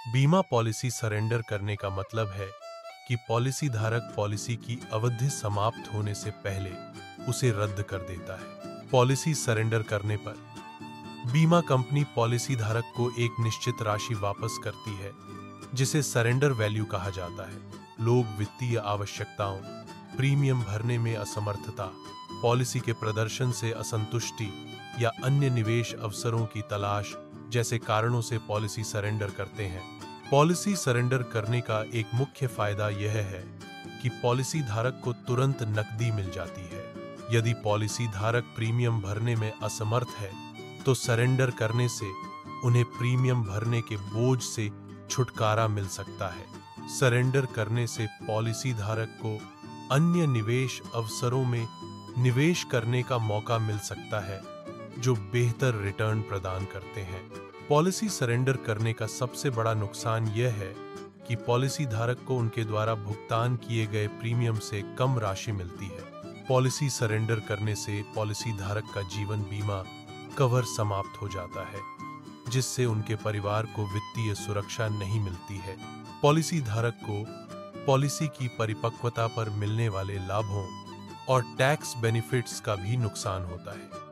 बीमा policy surrender करने का मतलब है कि पॉलिसी धारक पॉलिसी की अवधि समाप्त होने से पहले उसे रद्द कर देता है। पॉलिसी सरेंडर करने पर बीमा कंपनी पॉलिसी धारक को एक निश्चित राशि वापस करती है, जिसे सरेंडर वैल्यू कहा जाता है। लोग वित्तीय आवश्यकताओं, प्रीमियम भरने में असमर्थता, पॉलिसी के प्रदर्शन से असंतुष्टि या अन्य निवेश अवसरों की तलाश जैसे कारणों से पॉलिसी सरेंडर करते हैं। पॉलिसी सरेंडर करने का एक मुख्य फायदा यह है कि पॉलिसी धारक को तुरंत नकदी मिल जाती है। यदि पॉलिसी धारक प्रीमियम भरने में असमर्थ है, तो सरेंडर करने से उन्हें प्रीमियम भरने के बोझ से छुटकारा मिल सकता है। सरेंडर करने से पॉलिसी धारक को अन्य निवेश अवसरों में निवेश करने का मौका मिल सकता है, जो बेहतर रिटर्न प्रदान करते हैं। पॉलिसी सरेंडर करने का सबसे बड़ा नुकसान यह है कि पॉलिसी धारक को उनके द्वारा भुगतान किए गए प्रीमियम से कम राशि मिलती है। पॉलिसी सरेंडर करने से पॉलिसी धारक का जीवन बीमा कवर समाप्त हो जाता है, जिससे उनके परिवार को वित्तीय सुरक्षा नहीं मिलती है। पॉलिसी धारक को पॉलिसी की परिपक्वता पर मिलने वाले लाभों और टैक्स बेनिफिट्स का भी नुकसान होता है।